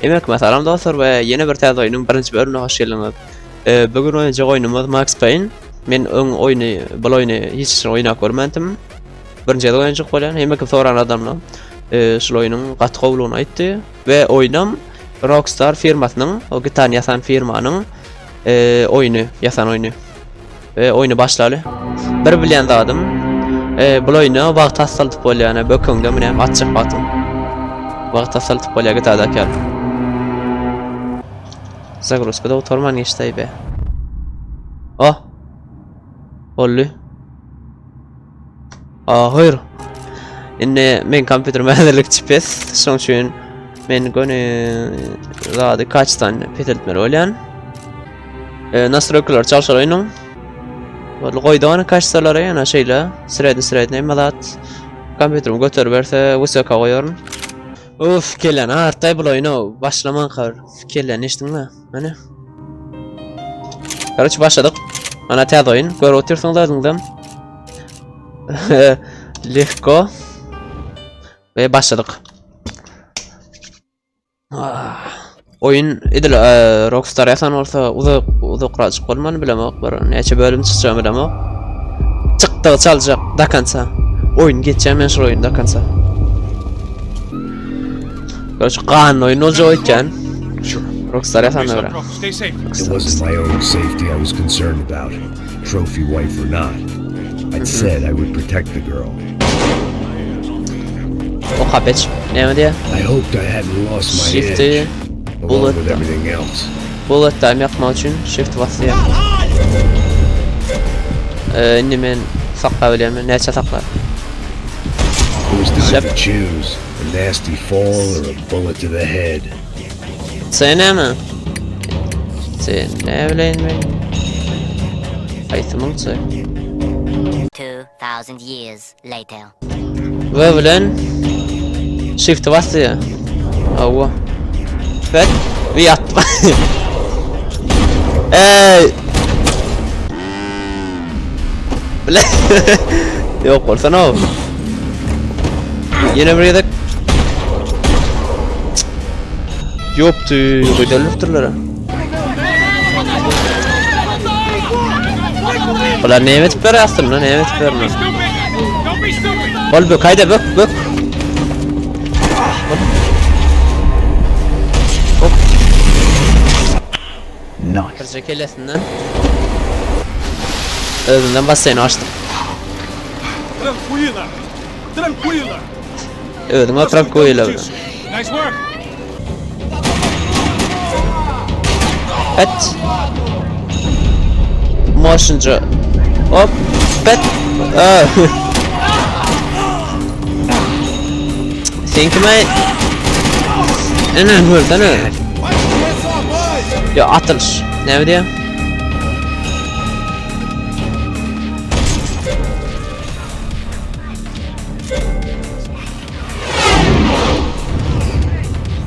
Demek mesela dostlar ve yeni bir tane oyunun birinci bölümüne hoş geldiniz. Bugün oynayacak oyunumuz Max Payne. Men bu oyunu hiç oynak görmedim. Birinci de oynayacak bolan, hem de soran adamla şu oyunun qatqovluğunu aytdı ve oyunum Rockstar firmasının, o gitan yasan firmanın oyunu, yasan oyunu. Ve oyunu başladı. Bir bilen adam bu oyunu vaqt asaltıp bolan, böküngde men açık batım. Vaqt asaltıp bolan gitada kel. Zagroskada oturman geçti be. Ah. Ollu. Hayır. İnne men kompüter mühendislik pes. Şoň üçin men göni zady kaçtan peteltmer bolýan. Nasroklar çalşar oyunun. Wol goýdan kaçsalar ýa-na şeýle sirede nämelat kompüterimi götürüp berse wysaka goýaryn. Uf, kelen artay bu oyunu başlaman kar. Kelen eşdiňmi? Mana. Karıç başladık. Ana täze oyun. Görüp otursaňlar Lehko ve başladık. Oyun idil Rockstar yasan olsa uzak çık bolman bilemek bir neçe bölüm çıkacağım bilemek. Çıktı çalacak dakansa. Oyun geçeceğim ben şu oyun dakansa. Karış qan oyun olacak ekan. Rockstar yasan öyle. It wasn't my own safety I was concerned about, trophy wife or not. I said I would protect the girl. O kapeç. Ne diye? I hoped I hadn't lost my edge, along with everything else. Bullet time yapmak için shift basıyor. Indi men sakla bileyim. Neçe sakla? It was time to choose, a nasty fall or a bullet to the head. Sen mi? Sen ne bileyim ben? Haytımın çay. 2000 years later. Ve bilen shift basıyor. Ava. Fet ve yattı. Bilen. Yok olsana o. Yine bir yedek. Yoktu. Koydurlupturlar. Ulan ne evet ver aslında, ne evet ver mi? Ol bök, haydi bök. Hop. Nice. Kıracak ellesinden. Özünden basayını açtım. Tranquila. Özün o tranquila. Nice work. Pet. Motioncu. Hop. Pet. Think my. Ne burada ne? Ya atılış. Ne diyor?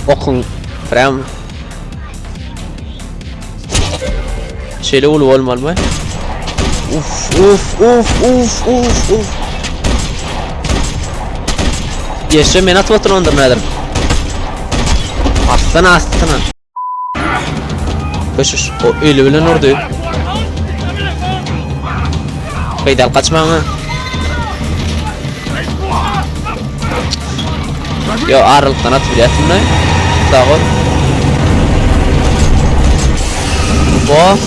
Okun. Prem. Şeyle olmalı mı? Uf. Yaşa men atып oturmandır nedir? Astana. Koşuş. O ölü bilen ordu. Kaydal kaçma mı? Yo arılıktan atıp biliyorsun ne? Sağ ol. Bu.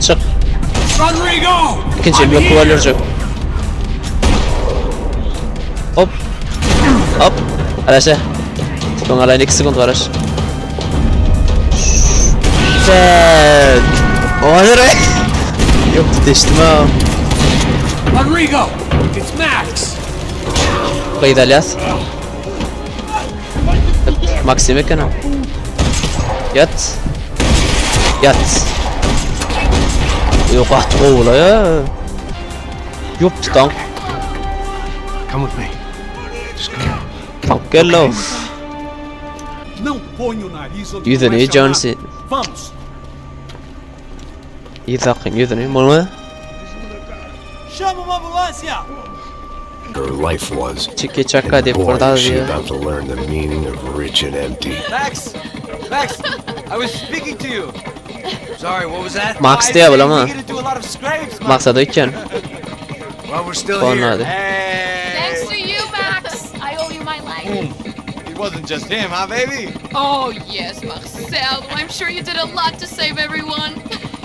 Çık. Rodrigo. İkinci blok kovalayacak. Hop. Arkadaşlar. Son alayın 2 sekund var. Güzel. Hayır. Yok değiştim ha. Rodrigo. It's Max. Kayıt alyas. Maxime kanal. Yat. Yok artık oğula ya. Yok tank. Come with me. Just come. Tank gel lan. Não ponha o nariz onde Yüzde não é ne chamado. Jones'ı. Vamos. يثقن يذني مو Chama uma ambulância! Her life was. تشكي تشكا And دي boy, برداد is she دي about to learn the meaning of rich and empty. Max! Max! I was speaking to you! Sorry, what was that? Max I diye said ama. we get into a lot of scrapes, Max. مقصد ويكن Well, we're still Fun here. hadi. Thanks Hey! to you, Max. I owe you my life. It wasn't just him, huh, baby? Oh, yes, Marcel. I'm sure you did a lot to save everyone.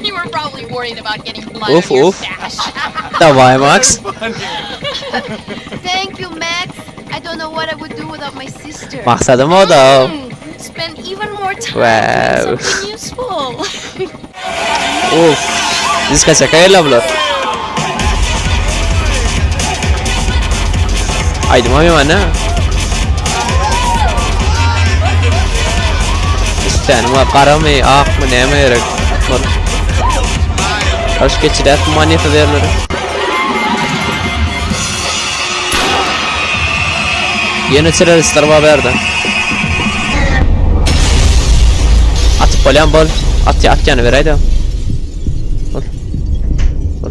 You were probably worried about getting blood Oof, on your oof. stash. Давай Max Thank you, Max. I don't know what I would do without my sister. مقصدم o da Spend even more time Wow. doing something useful. Uf Diska çakayla bular Haydi mami mana İşte ma qaramay aq mı neme gerek Hoş geçirat maniyata derler Yeni teröristler var berdi Atıp bolyan bol At yanı vereydi Bol Bol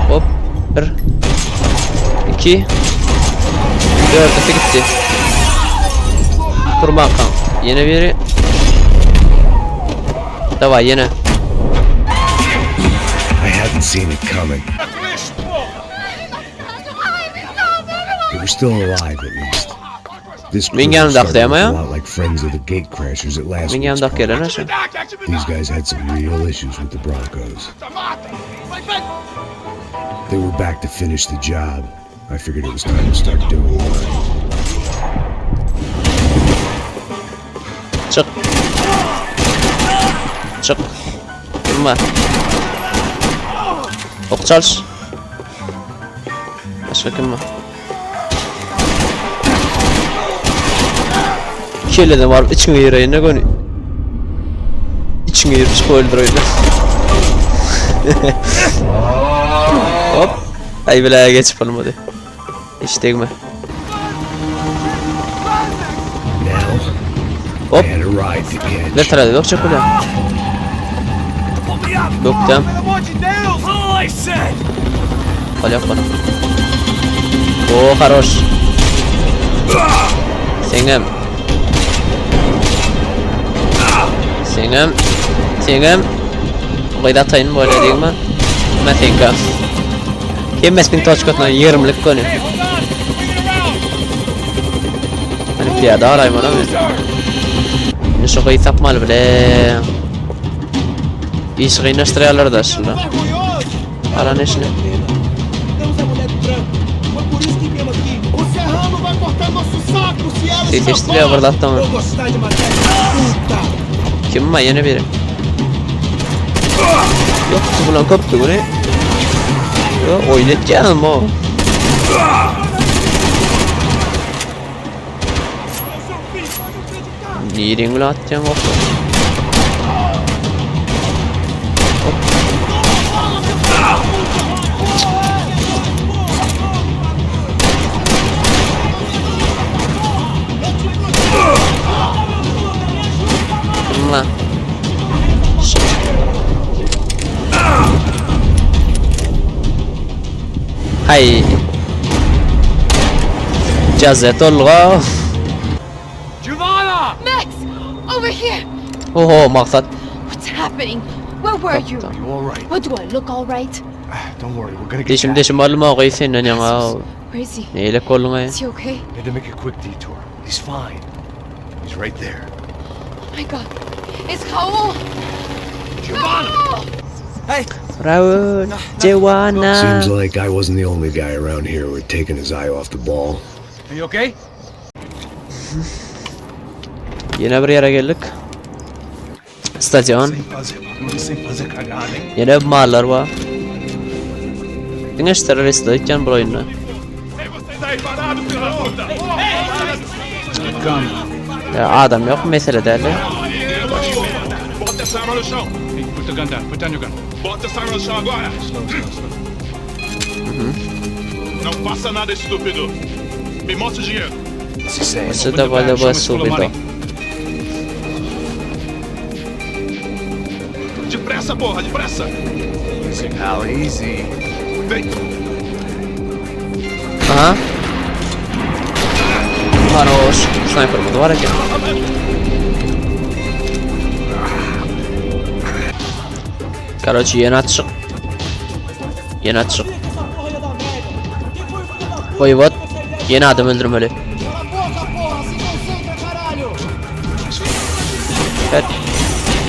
Hop 1 2 4 öte gitti Kurban kan Yine biri Davay yine I hadn't seen it coming. They were still alive, at least. This crew Min yanımda started to aklayama ya. look a lot like friends of the gate crashers at last Min week's yanımda party. gelen aşağı These guys had some real issues with the Broncos. They were back to finish the job. I figured it was time to start doing mine. Çık Çık Durma Ok çalış Başka kim var? Kelede var içine yürüyün ne konu İçine yürüyüş öldürüyorlar Hop Ay bilaya geçip alım hadi İşte mi? Now, Hop I had a ride to Ver catch. tarafı yok çakılıyor Yok tamam Pelo amor de Deus! Oh, I said! Olha bana. Oo хорош. Singem. Singem. Singem. Qo'yda tayin bo'ladingmi? Men senga. Kelmas ming tochkotni 20lik koni. Mana piyoda olayman men. Nima qo'y tapmal bile. Ish qiynashtiraylarda shular. Ara nishni. Deus é mulher do branco. Foi por isso que viemos aqui. O Serrano vai cortar nosso saco se ela Sim, escapar. isto é verdade também. Vou gostar de matéria puta. Kim var yine biri? Yok bulan koptu bu ne? Yok oynayacağım o. Niye ulan atacağım o? Lan. Hay. Cazet olga. Giovanna! Max, over here. Oho maksat. What's happening? Where were you? Kaptan. You all right? What do I look all right? Don't worry, we're gonna get Deşim Jack. deşim alma o giysin ne ya. Where is he? Neyle koluna ya. Is he okay? Had to make a quick detour. He's fine. He's right there. Oh my god. It's Raul. Giovanna! No! Hey! Raul, Joanna. Seems like I wasn't the only guy around here who had taken his eye off the ball. Are you okay? Yine bir yere geldik. Stadyon. Sem fazer cagada, hein? Yine bir mahallar var. Dinleş teröristler bu oyunda. Ei, vocês aí parados, pela puta! Ya adam yok mesele derler. Bota essa arma no chão! Hey, put the gun down, put down your gun. Bota essa arma no chão agora! Não faça nada, estúpido! Me mostra o dinheiro! Você da valha boa subida. Depressa, porra, depressa! How easy. Vem! Aha. Хорош. Снайпер bu var ya. Короче, yeni açık. Yeni açık. Voivod. Yeni adam öldürmeli. Cala a boca, porra! Se concentra, caralho! Evet.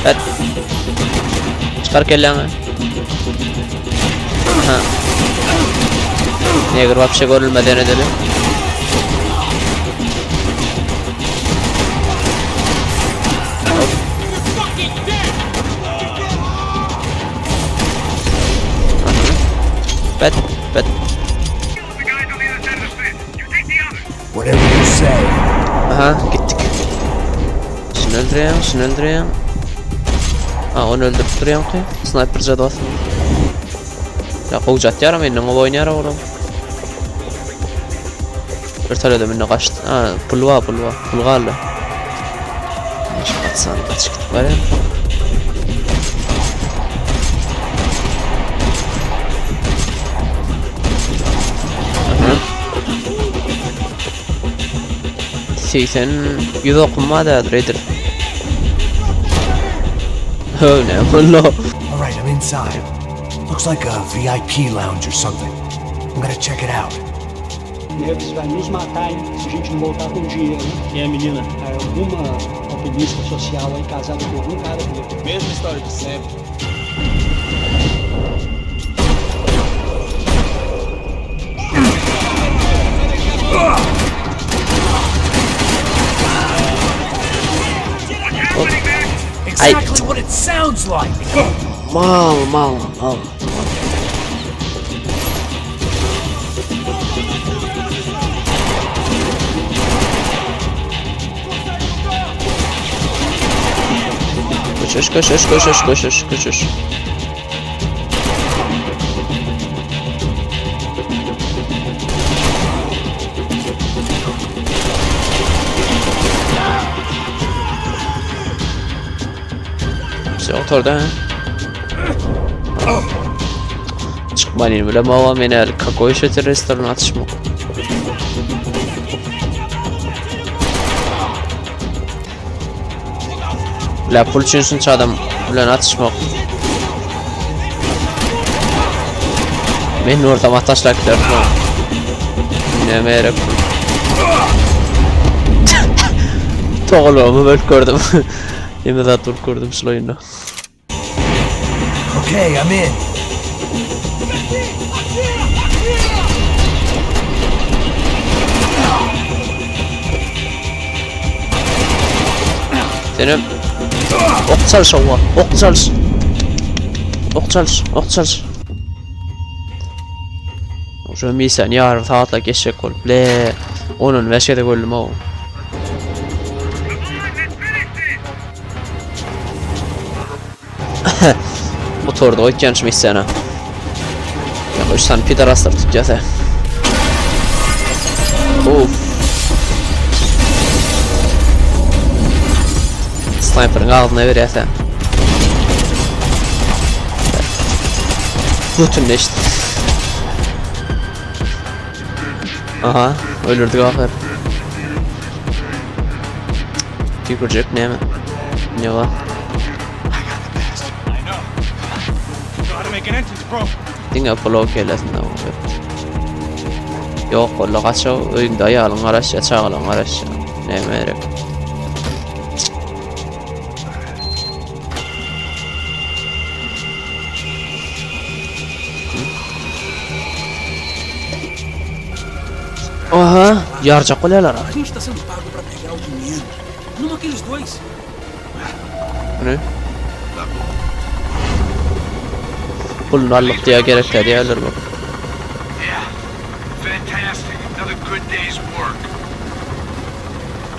Evet. Çıkar kelleni. Aha. Neger вообще görülmeden edelim. Bet, bet. Whatever you say. Aha, gittik. Şunu öldüreyim. Ha, onu öldürüp duruyorum ki. Sniper zaten. Ya kovacak yaram eline o oynar oğlum. Örteledim önüne kaçtı. Ha, pulgarla. Şu kaçsan kaç gittik var ya. Sen 100 okunma da Raider. Oh no. Alright, I'm inside. Looks like a VIP lounge or something. I'm gonna check it out. Neves vai nos matar, hein, se a gente não voltar com dinheiro. Quem é a menina? É alguma alpinista social aí casada com algum cara rico. Mesma história de sempre. Exactly what it sounds like. Mal. Koşuş. Orada. Çıkmayın bile mava menel kakao işletir restoran atışma. La pul çünsün çadam bilen atışma. Men ortama taşlaklar. Ne merek. Toğluğumu böyle gördüm. Yemin ederim dur gördüm şu oyunu. Okay, I'm in. Senin ok çalış ova, ok çalış. Şu misal yarın saatla geçecek ol. Le, onun veşede gollüm o. Motorda oynayanç misyana. Ya 3 tane pidaraslar tutacağız he. Of. Sniper'ın ağzına veriyor sen. Bütünleşti. Aha, öldürdük afer. Tükürecek ne mi? Ne var? Make an entrance, bro. Dinga follow kelasında olacak. Yok kolla kaço oyunda ayağın araçya çağılan araçya. Ne merek. Aha, yarca kolelar. A gente tá sendo pago pra pegar o dinheiro. Não aqueles dois. Ne? Pulunu alıp diye gerekler yerler bak. Yeah. Fantastic. Another good day's work.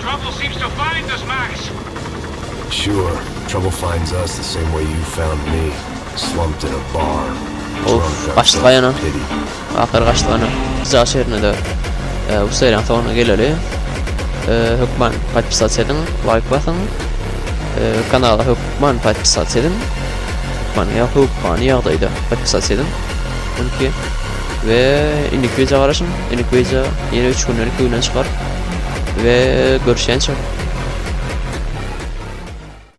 Trouble seems to find us, Max. Sure, trouble finds us the same way you found me. Slumped in a bar. Of, kaçtı kayana. Akır kaçtı kayana. Güzel şehrine de. Bu seriden sonra geleli. Hükman patpisat edin. Like basın. Kanala Hükman patpisat edin. hukukani ýagdaýda podpisasiya edin. 12 ve inik video garaşın. İnik video yine 3 günlük oyundan çıkar ve görüşençe.